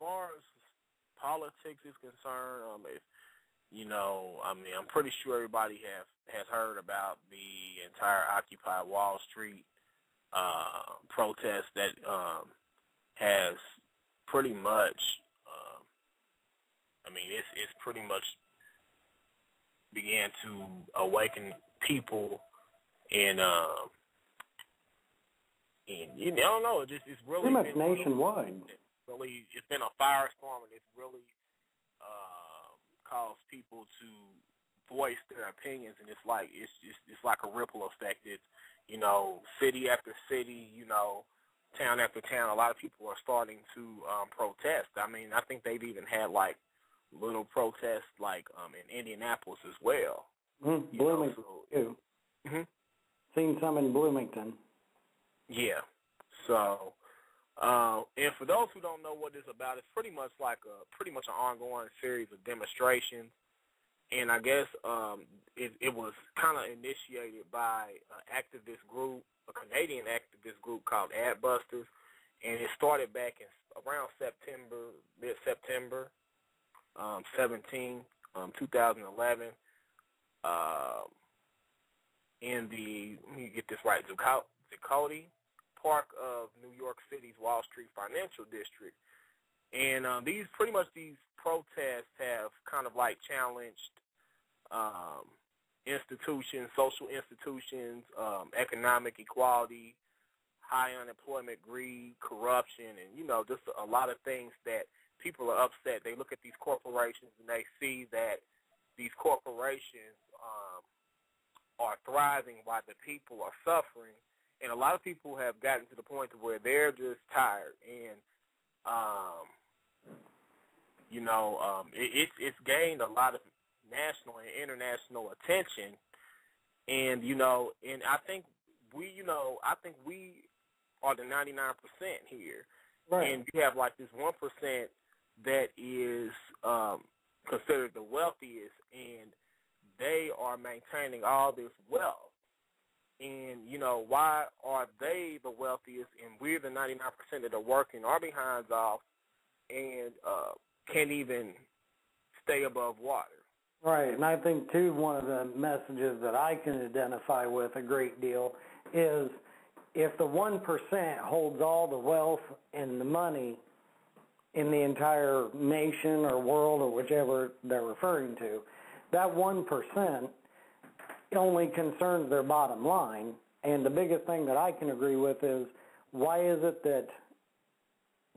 far as politics is concerned, if I'm pretty sure everybody has heard about the entire Occupy Wall Street protest that has pretty much, it's pretty much began to awaken people and I don't know, it's really pretty much nationwide. Really, it's been a firestorm, and it's really caused people to voice their opinions, and it's like a ripple effect. It's city after city, town after town. A lot of people are starting to protest. I think they've even had like little protests like in Indianapolis as well. Bloomington too. Mm-hmm. Seen some in Bloomington. Yeah. So, and for those who don't know what it's about, it's pretty much an ongoing series of demonstrations. And I guess it was kind of initiated by an activist group, a Canadian activist group called Adbusters, and it started back in around mid-September 2011. In the, let me get this right, Zuccotti Park of New York City's Wall Street Financial District. And these protests have kind of like challenged institutions, social institutions, economic equality, high unemployment, greed, corruption, and, just a lot of things that people are upset. They look at these corporations and they see that these corporations are thriving while the people are suffering. And a lot of people have gotten to the point to where they're just tired. And, it's gained a lot of national and international attention. And, and I think we are the 99% here. Right. And you have like this 1% that is considered the wealthiest, and they are maintaining all this wealth. And, why are they the wealthiest and we're the 99% that are working our behinds off and can't even stay above water? Right, and I think, too, one of the messages that I can identify with a great deal is if the 1% holds all the wealth and the money in the entire nation or world or whichever they're referring to, that 1% only concerns their bottom line. And the biggest thing that I can agree with is, why is it that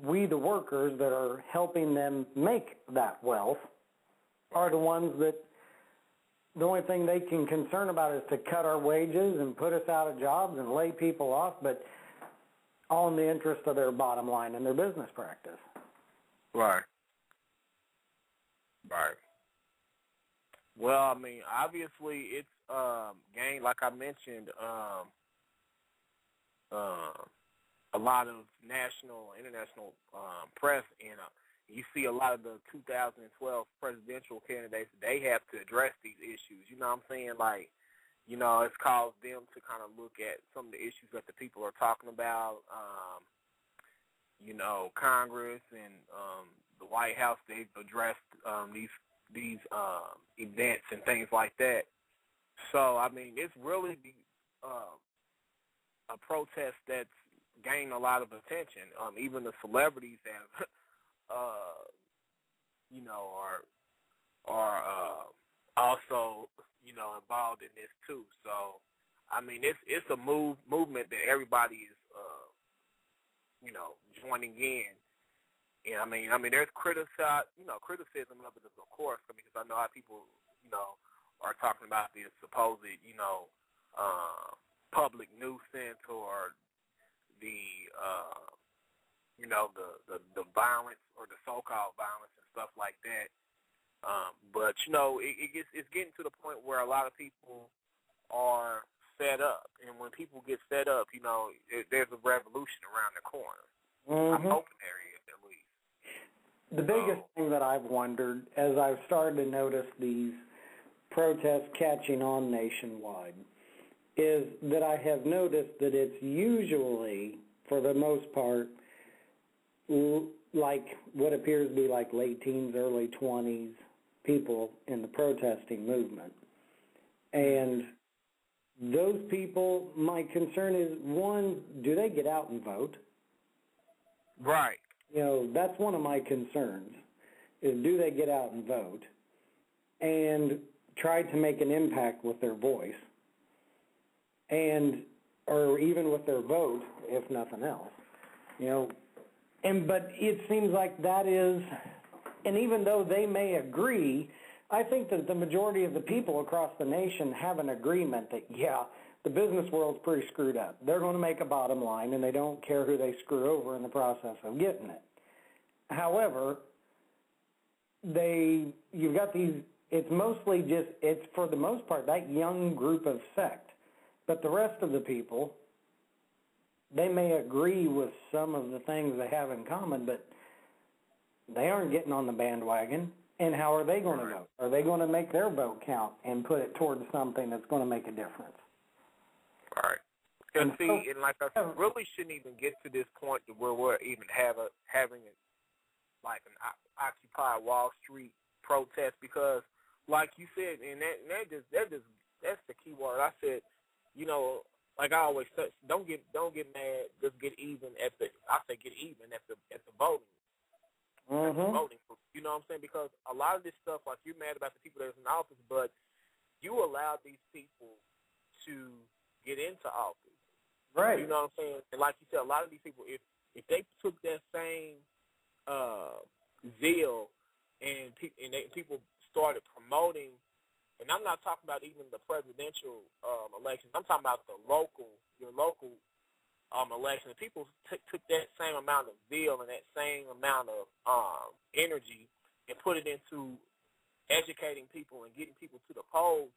we, the workers that are helping them make that wealth, are the ones that the only thing they can concern about is to cut our wages and put us out of jobs and lay people off, but all in the interest of their bottom line and their business practice. Right. Right. Well, obviously it's gained, like I mentioned, a lot of national, international press, and you see a lot of the 2012 presidential candidates, they have to address these issues. You know what I'm saying? Like, it's caused them to kind of look at some of the issues that the people are talking about. Congress and the White House, they've addressed these events and things like that. So, it's really a protest that's gained a lot of attention. Even the celebrities have, are also, involved in this too. So, it's a movement that everybody is, joining in. And there's criticism of it, of course, because I know how people, are talking about this supposed, public nuisance or the violence or the so-called violence and stuff like that. But it's getting to the point where a lot of people are fed up, and when people get fed up, there's a revolution around the corner. Mm-hmm. I'm hoping there is, at least. The biggest thing that I've wondered as I've started to notice these protests catching on nationwide is that I have noticed that it's usually, for the most part, like what appears to be like late teens, early 20s people in the protesting movement. And those people, my concern is, one, do they get out and vote? Right. That's one of my concerns, is do they get out and vote and try to make an impact with their voice or even with their vote, if nothing else. But it seems like that is, and even though they may agree, I think that the majority of the people across the nation have an agreement that, the business world's pretty screwed up. They're going to make a bottom line, and they don't care who they screw over in the process of getting it. However, you've got these, it's mostly just, it's for the most part that young group of sect. But the rest of the people, they may agree with some of the things they have in common, but they aren't getting on the bandwagon. And how are they going to vote? Are they going to make their vote count and put it towards something that's going to make a difference? Right. And like I said, really shouldn't even get to this point to where we're even having like an Occupy Wall Street protest, because, like you said, and that's the key word. I said, like I always say, don't get mad. Just get even at the voting. Mm-hmm. At the voting. You know what I'm saying? Because a lot of this stuff, like, you're mad about the people that's in office, but you allowed these people to get into office. Right. You know what I'm saying? And like you said, a lot of these people, if they took that same zeal and people started promoting, and I'm not talking about even the presidential elections. I'm talking about your local election. If people took that same amount of zeal and that same amount of energy and put it into educating people and getting people to the polls,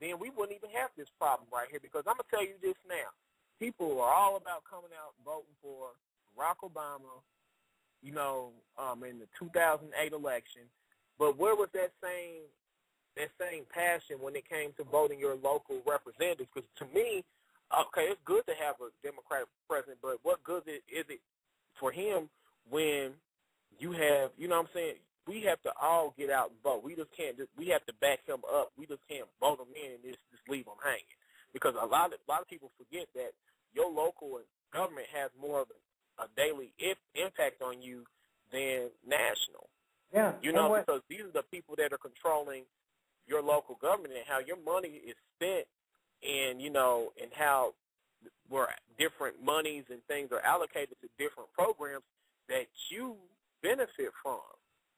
then we wouldn't even have this problem right here. Because I'm going to tell you this now. People are all about coming out voting for Barack Obama, in the 2008 election. But where was that same passion when it came to voting your local representatives? Because to me, okay, it's good to have a Democratic president, but what good is it for him when you have, what I'm saying, we have to all get out and vote. We just can't, we have to back him up. We just can't vote him in and just leave him hanging. Because a lot of people forget that your local government has more of a daily impact on you than national. Yeah. Because these are the people that are controlling your local government and how your money is spent, and and how where different monies and things are allocated to different programs that you benefit from.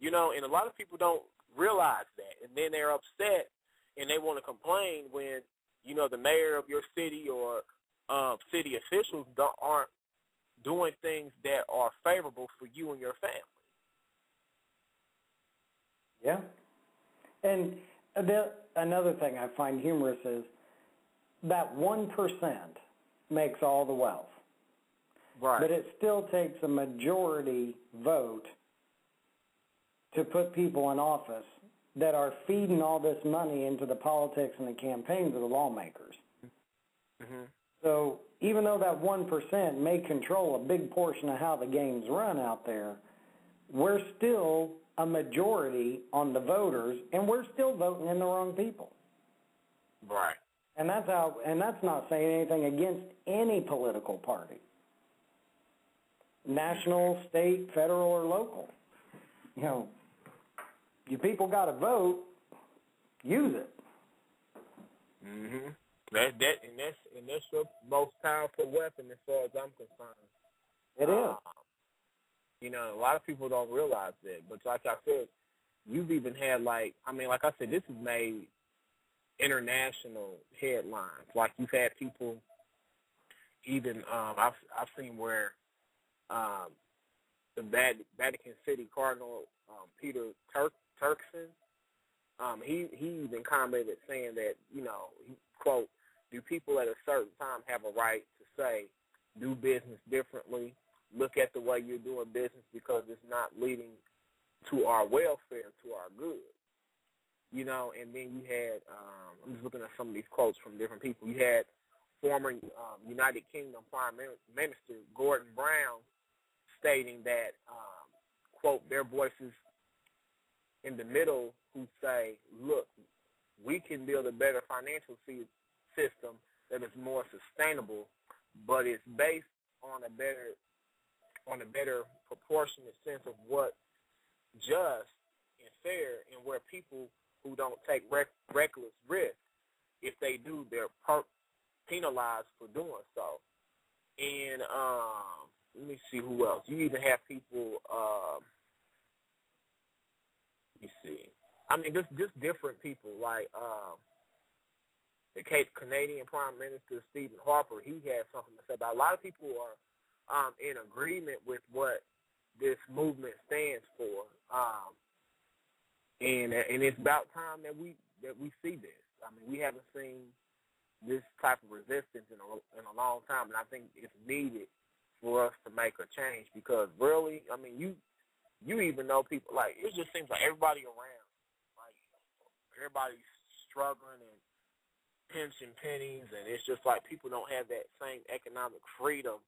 And a lot of people don't realize that, and then they're upset and they want to complain when the mayor of your city or city officials aren't doing things that are favorable for you and your family. Yeah. And another thing I find humorous is that 1% makes all the wealth. Right. But it still takes a majority vote to put people in office that are feeding all this money into the politics and the campaigns of the lawmakers. Mm-hmm. So even though that 1% may control a big portion of how the game's run out there, we're still a majority on the voters, and we're still voting in the wrong people. Right. And that's not saying anything against any political party, national, state, federal, or local. You people got to vote. Use it. Mm-hmm. That's your most powerful weapon as far as I'm concerned. It is. A lot of people don't realize that. But like I said, you've even had like I said, this has made international headlines. Like you've had people even I've seen where the Vatican City Cardinal Peter Turkson, he even commented saying that, he, quote, do people at a certain time have a right to say, do business differently, look at the way you're doing business because it's not leading to our welfare, to our good. And then you had, I'm just looking at some of these quotes from different people. You had former United Kingdom Prime Minister Gordon Brown stating that, quote, their voices in the middle who say, look, we can build a better financial system that is more sustainable, but it's based on a better proportionate sense of what's just and fair, and where people who don't take reckless risks, if they do, they're penalized for doing so. And let me see who else. You even have people. Let me see. I mean, just different people like the Canadian Prime Minister Stephen Harper. He has something to say about. A lot of people are in agreement with what this movement stands for, and it's about time that we see this. I mean, we haven't seen this type of resistance in a long time, and I think it's needed for us to make a change, because really, I mean, you even know people, like, it just seems like everybody around, like, everybody's struggling and pinching pennies, and it's just like people don't have that same economic freedom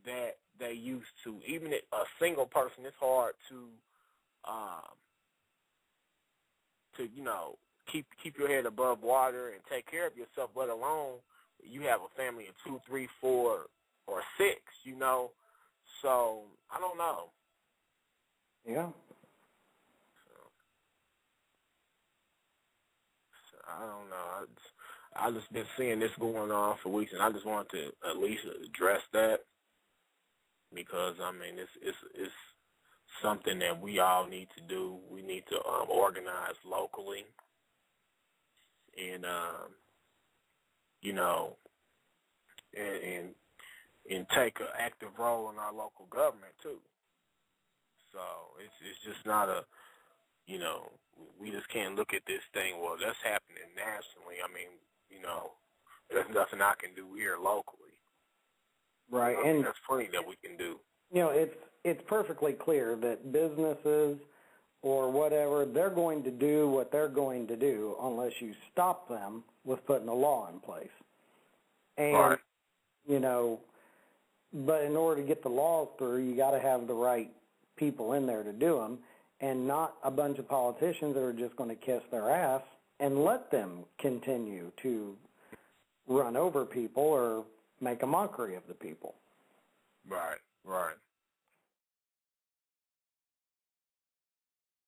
that they used to. Even a single person, it's hard to keep your head above water and take care of yourself, let alone you have a family of 2, 3, 4, or 6, So, I don't know. Yeah. So I don't know. I've just been seeing this going on for weeks, and I just wanted to at least address that, because, I mean, it's something that we all need to do. We need to organize locally, and and take an active role in our local government too. So it's just not we just can't look at this thing, well, that's happening nationally. I mean, there's nothing I can do here locally. Right, and that's plenty that we can do. It's perfectly clear that businesses or whatever, they're going to do what they're going to do unless you stop them with putting a law in place. And, right. But in order to get the laws through, you got to have the right people in there to do them, and not a bunch of politicians that are just going to kiss their ass and let them continue to run over people or make a mockery of the people. Right, right.